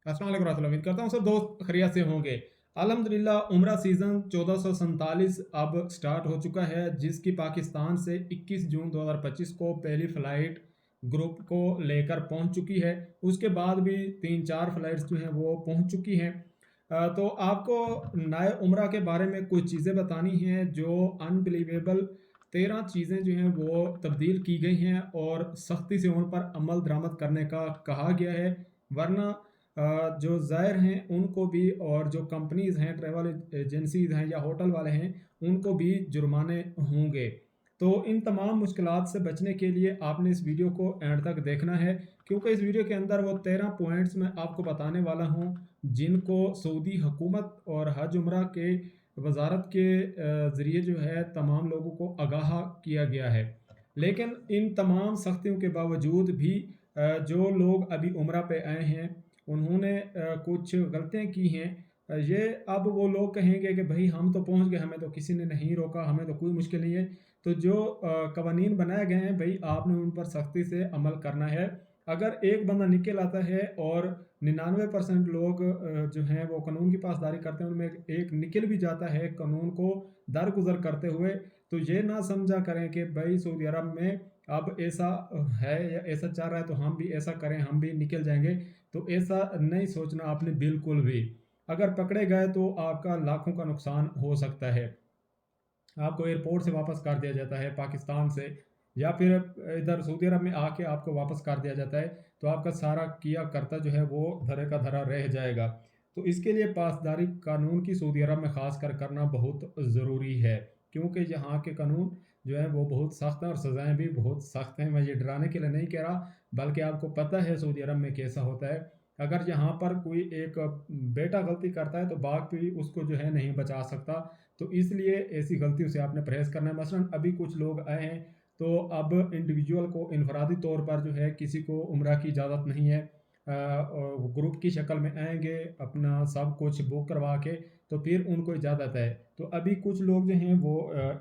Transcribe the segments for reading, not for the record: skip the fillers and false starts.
अस्सलाम वालेकुम रहमतुल्लाह। उम्मीद करता हूँ सब दोस्त खैरियत से होंगे। अल्हम्दुलिल्लाह उम्रा सीज़न 1447 अब स्टार्ट हो चुका है, जिसकी पाकिस्तान से 21 जून 2025 को पहली फ़्लाइट ग्रुप को लेकर पहुंच चुकी है। उसके बाद भी 3-4 फ़्लाइट्स जो हैं वो पहुंच चुकी हैं। तो आपको नए उम्रा के बारे में कुछ चीज़ें बतानी हैं जो अनबिलीवेबल 13 चीज़ें जो हैं वो तब्दील की गई हैं और सख्ती से उन पर अमल दरामद करने का कहा गया है, वरना जो ज़ायर हैं उनको भी और जो कंपनीज़ हैं, ट्रैवल एजेंसीज़ हैं या होटल वाले हैं, उनको भी जुर्माने होंगे। तो इन तमाम मुश्किलात से बचने के लिए आपने इस वीडियो को एंड तक देखना है, क्योंकि इस वीडियो के अंदर वो 13 पॉइंट्स मैं आपको बताने वाला हूँ, जिनको सऊदी हुकूमत और हज उम्रा के वजारत के ज़रिए जो है तमाम लोगों को आगाह किया गया है। लेकिन इन तमाम सख्तियों के बावजूद भी जो लोग अभी उम्रा पे आए हैं, उन्होंने कुछ गलतियाँ की हैं। ये अब वो लोग कहेंगे कि भई हम तो पहुँच गए, हमें तो किसी ने नहीं रोका, हमें तो कोई मुश्किल नहीं है। तो जो कवानीन बनाए गए हैं भई आपने उन पर सख्ती से अमल करना है। अगर एक बंदा निकल आता है और 99% लोग जो हैं वो कानून की पासदारी करते हैं, उनमें एक निकल भी जाता है कानून को दरगुज़र करते हुए, तो ये ना समझा करें कि भई सऊदी अरब में अब ऐसा है या ऐसा चल रहा है तो हम भी ऐसा करें, हम भी निकल जाएँगे। तो ऐसा नहीं सोचना आपने बिल्कुल भी। अगर पकड़े गए तो आपका लाखों का नुकसान हो सकता है। आपको एयरपोर्ट से वापस कर दिया जाता है पाकिस्तान से, या फिर इधर सऊदी अरब में आके आपको वापस कर दिया जाता है, तो आपका सारा किया करता जो है वो धरे का धरा रह जाएगा। तो इसके लिए पासदारी कानून की सऊदी अरब में ख़ास कर करना बहुत ज़रूरी है, क्योंकि यहाँ के कानून जो है वो बहुत सख्त हैं और सज़ाएँ भी बहुत सख्त हैं। मैं ये डराने के लिए नहीं कह रहा, बल्कि आपको पता है सऊदी अरब में कैसा होता है। अगर यहाँ पर कोई एक बेटा गलती करता है तो बाप भी उसको जो है नहीं बचा सकता। तो इसलिए ऐसी गलतियों से आपने परहेज़ करना है। मसलन अभी कुछ लोग आए हैं, तो अब इंडिविजुअल को इनफरादी तौर पर जो है किसी को उम्रा की इजाज़त नहीं है। और वो ग्रुप की शक्ल में आएँगे, अपना सब कुछ बुक करवा के, तो फिर उनको इजाज़त है। तो अभी कुछ लोग जो हैं वो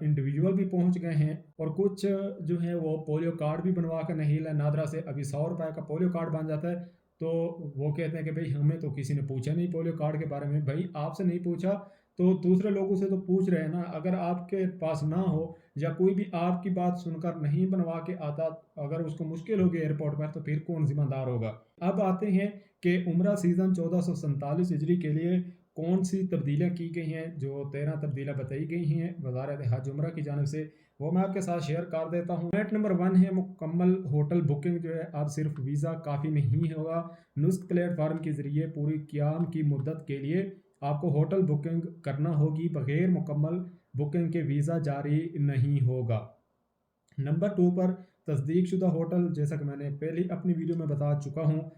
इंडिविजुअल भी पहुँच गए हैं, और कुछ जो हैं वो पोलियो कार्ड भी बनवा के नहीं लाए। नादरा से अभी ₹100 का पोलियो कार्ड बन जाता है, तो वो कहते हैं कि भई हमें तो किसी ने पूछा नहीं पोलियो कार्ड के बारे में। भई आपसे नहीं पूछा तो दूसरे लोगों से तो पूछ रहे हैं ना। अगर आपके पास ना हो या कोई भी आपकी बात सुनकर नहीं बनवा के आता, अगर उसको मुश्किल होगी एयरपोर्ट पर, तो फिर कौन ज़िम्मेदार होगा। अब आते हैं कि उम्रा सीज़न 1447 हिजरी के लिए कौन सी तब्दीलियाँ की गई हैं। जो 13 तब्दीलियाँ बताई गई हैं वज़ारत हज उम्रा की जानिब से, वो मैं आपके साथ शेयर कर देता हूँ। पॉइंट नंबर 1 है मुकम्मल होटल बुकिंग जो है अब सिर्फ वीज़ा काफ़ी नहीं होगा। नुस्ख प्लेटफार्म के ज़रिए पूरी क़याम की मुद्दत के लिए आपको होटल बुकिंग करना होगी। बगैर मुकम्मल बुकिंग के वीज़ा जारी नहीं होगा। नंबर 2 पर तस्दीक शुदा होटल, जैसा कि मैंने पहले अपनी वीडियो में बता चुका हूँ,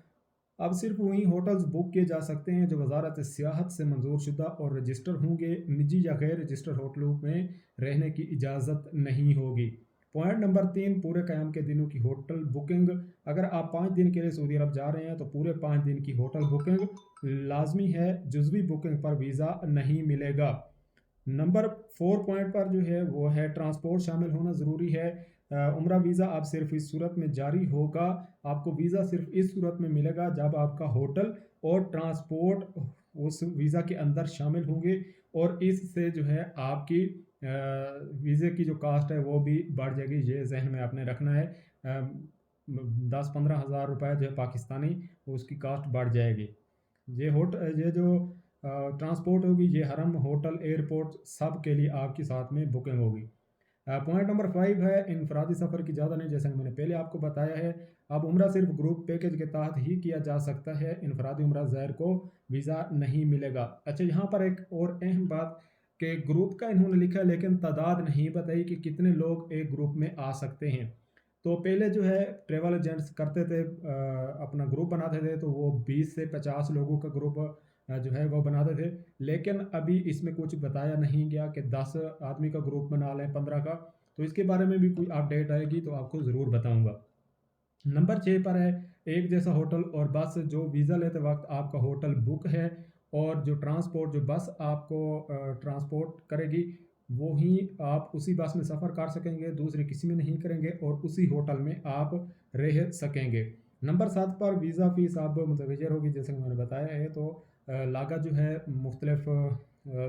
अब सिर्फ वही होटल्स बुक किए जा सकते हैं जो वजारत सियाहत से मंजूर शुदा और रजिस्टर होंगे। निजी या गैर रजिस्टर होटलों में रहने की इजाज़त नहीं होगी। पॉइंट नंबर 3, पूरे क़याम के दिनों की होटल बुकिंग। अगर आप 5 दिन के लिए सऊदी अरब जा रहे हैं तो पूरे 5 दिन की होटल बुकिंग लाजमी है। जुज़वी बुकिंग पर वीज़ा नहीं मिलेगा। नंबर 4 पॉइंट पर जो है वो है ट्रांसपोर्ट शामिल होना ज़रूरी है। उम्रा वीज़ा अब सिर्फ इस सूरत में जारी होगा, आपको वीज़ा सिर्फ इस सूरत में मिलेगा जब आपका होटल और ट्रांसपोर्ट उस वीज़ा के अंदर शामिल होंगे, और इससे जो है आपकी वीज़े की जो कास्ट है वो भी बढ़ जाएगी। ये जहन में आपने रखना है। 10-15 हज़ार रुपये जो है पाकिस्तानी, उसकी कास्ट बढ़ जाएगी। ये जो ट्रांसपोर्ट होगी, ये हरम, होटल, एयरपोर्ट सब के लिए आपकी साथ में बुकिंग होगी। पॉइंट नंबर 5 है इनफरादी सफ़र की ज़्यादा नहीं, जैसा कि मैंने पहले आपको बताया है। अब उम्रा सिर्फ ग्रुप पैकेज के तहत ही किया जा सकता है। इनफरादी उम्रा ज़ायर को वीज़ा नहीं मिलेगा। अच्छा, यहाँ पर एक और अहम बात कि ग्रुप का इन्होंने लिखा है लेकिन तादाद नहीं बताई कि कितने लोग एक ग्रुप में आ सकते हैं। तो पहले जो है ट्रैवल एजेंट्स करते थे, अपना ग्रुप बनाते थे, तो वो 20 से 50 लोगों का ग्रुप जो है वो बनाते थे। लेकिन अभी इसमें कुछ बताया नहीं गया कि 10 आदमी का ग्रुप बना लें, 15 का। तो इसके बारे में भी कोई अपडेट आएगी तो आपको ज़रूर बताऊँगा। नंबर 6 पर है एक जैसा होटल और बस। जो वीज़ा लेते वक्त आपका होटल बुक है, और जो ट्रांसपोर्ट, जो बस आपको ट्रांसपोर्ट करेगी, वो ही आप उसी बस में सफ़र कर सकेंगे, दूसरे किसी में नहीं करेंगे, और उसी होटल में आप रह सकेंगे। नंबर 7 पर वीज़ा फ़ीस अब मुतगैर होगी, जैसे कि मैंने बताया है। तो लागत जो है मुख्तलिफ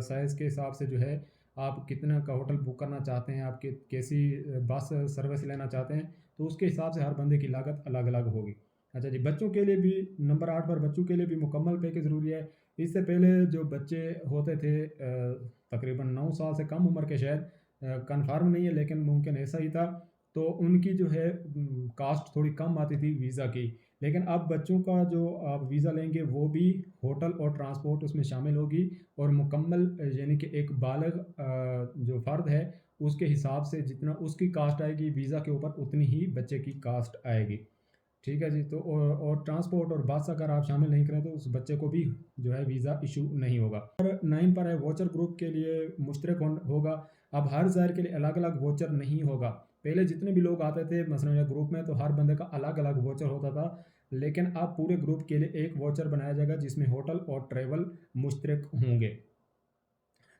साइज़ के हिसाब से जो है, आप कितना का होटल बुक करना चाहते हैं, आप कैसी बस सर्विस लेना चाहते हैं, तो उसके हिसाब से हर बंदे की लागत अलग अलग होगी। अच्छा जी, बच्चों के लिए भी नंबर 8 पर बच्चों के लिए भी मुकम्मल पैकेज ज़रूरी है। इससे पहले जो बच्चे होते थे तकरीबन 9 साल से कम उम्र के, शायद कन्फर्म नहीं है लेकिन मुमकिन ऐसा ही था, तो उनकी जो है कास्ट थोड़ी कम आती थी वीज़ा की। लेकिन अब बच्चों का जो आप वीज़ा लेंगे वो भी होटल और ट्रांसपोर्ट उसमें शामिल होगी, और मुकम्मल यानी कि एक बालिग जो फ़र्द है उसके हिसाब से जितना उसकी कास्ट आएगी वीज़ा के ऊपर, उतनी ही बच्चे की कास्ट आएगी। ठीक है जी। तो और ट्रांसपोर्ट और बस अगर आप शामिल नहीं करें तो उस बच्चे को भी जो है वीज़ा इशू नहीं होगा। और 9 पर है वोचर ग्रुप के लिए मुश्तरक होगा। अब हर ज़ायर के लिए अलग अलग वोचर नहीं होगा। पहले जितने भी लोग आते थे मसलन ग्रुप में, तो हर बंदे का अलग अलग वोचर होता था, लेकिन अब पूरे ग्रुप के लिए एक वोचर बनाया जाएगा जिसमें होटल और ट्रैवल मुश्तरक होंगे।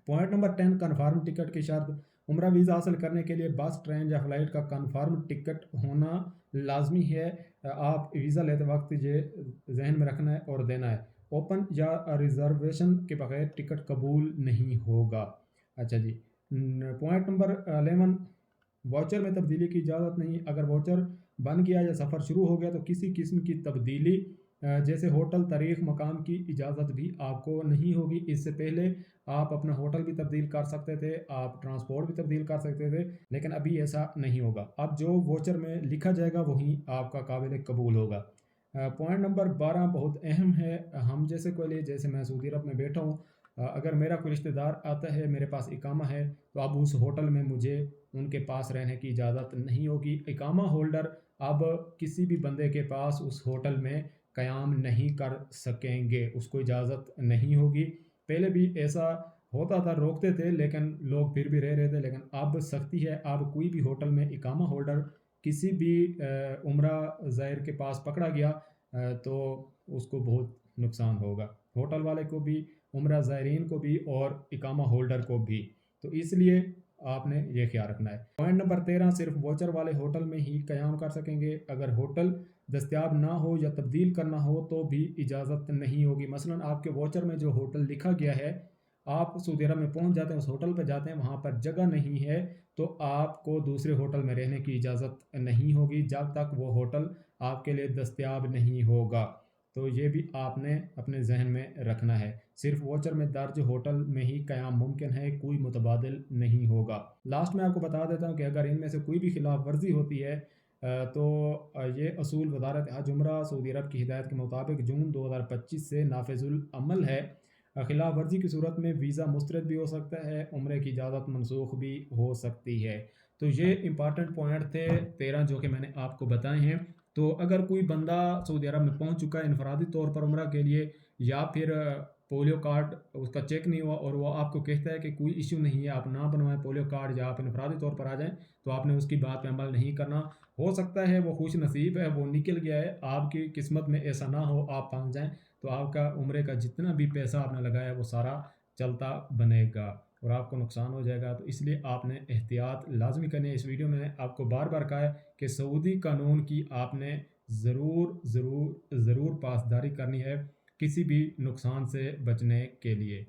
पॉइंट नंबर 10, कन्फर्म टिकट की शर्त। उम्रा वीज़ा हासिल करने के लिए बस, ट्रेन या फ्लाइट का कन्फर्म टिकट होना लाजमी है। आप वीज़ा लेते वक्त ये जहन में रखना है और देना है। ओपन या रिजर्वेशन के बगैर टिकट कबूल नहीं होगा। अच्छा जी। पॉइंट नंबर 11, वाउचर में तब्दीली की इजाज़त नहीं। अगर वाउचर बन गया या सफ़र शुरू हो गया तो किसी किस्म की तब्दीली जैसे होटल, तारीख, मकाम की इजाज़त भी आपको नहीं होगी। इससे पहले आप अपना होटल भी तब्दील कर सकते थे, आप ट्रांसपोर्ट भी तब्दील कर सकते थे, लेकिन अभी ऐसा नहीं होगा। अब जो वोचर में लिखा जाएगा वही आपका काबिल कबूल होगा। पॉइंट नंबर 12 बहुत अहम है हम जैसे को लिए। जैसे मैं सऊदी अरब में बैठा हूँ, अगर मेरा कोई रिश्तेदार आता है, मेरे पास इकामा है, तो अब उस होटल में मुझे उनके पास रहने की इजाज़त नहीं होगी। इकामा होल्डर अब किसी भी बंदे के पास उस होटल में क़याम नहीं कर सकेंगे, उसको इजाज़त नहीं होगी। पहले भी ऐसा होता था, रोकते थे लेकिन लोग फिर भी रह रहे थे, लेकिन अब सख्ती है। अब कोई भी होटल में इकामा होल्डर किसी भी उम्रा ज़ायर के पास पकड़ा गया तो उसको बहुत नुकसान होगा, होटल वाले को भी, उम्रा ज़ायरीन को भी और इकामा होल्डर को भी। तो इसलिए आपने ये ख्याल रखना है। पॉइंट नंबर 13, सिर्फ वोचर वाले होटल में ही क़याम कर सकेंगे। अगर होटल दस्तयाब ना हो या तब्दील करना हो तो भी इजाज़त नहीं होगी। मसलन आपके वोचर में जो होटल लिखा गया है, आप सऊदी अरब में पहुंच जाते हैं, उस होटल पर जाते हैं, वहाँ पर जगह नहीं है, तो आपको दूसरे होटल में रहने की इजाज़त नहीं होगी जब तक वो होटल आपके लिए दस्तयाब नहीं होगा। तो ये भी आपने अपने जहन में रखना है। सिर्फ वोचर में दर्ज होटल में ही क़याम मुमकिन है, कोई मुतबादिल नहीं होगा। लास्ट में आपको बता देता हूँ कि अगर इनमें से कोई भी खिलाफ वर्जी होती है तो ये असूल वजारत हज उम्रा सऊदी अरब की हिदायत के मुताबिक जून 2025 से नाफिजुल अमल है। खिलाफ वर्जी की सूरत में वीज़ा मुस्तरद भी हो सकता है, उम्रे की इजाज़त मनसूख भी हो सकती है। तो ये इंपॉर्टेंट पॉइंट थे 13 जो कि मैंने आपको बताए हैं। तो अगर कोई बंदा सऊदी अरब में पहुंच चुका है इनफरादी तौर पर उम्रा के लिए, या फिर पोलियो कार्ड उसका चेक नहीं हुआ और वो आपको कहता है कि कोई इशू नहीं है, आप ना बनवाएं पोलियो कार्ड या आप इनफरादी तौर पर आ जाएं, तो आपने उसकी बात पे अमल नहीं करना। हो सकता है वो खुश नसीब है, वो निकल गया है, आपकी किस्मत में ऐसा ना हो आप फंस जाएं, तो आपका उम्रे का जितना भी पैसा आपने लगाया वो सारा चलता बनेगा और आपको नुकसान हो जाएगा। तो इसलिए आपने एहतियात लाजमी करनी है। इस वीडियो में आपको बार बार कहा है कि सऊदी कानून की आपने ज़रूर ज़रूर ज़रूर पासदारी करनी है किसी भी नुकसान से बचने के लिए।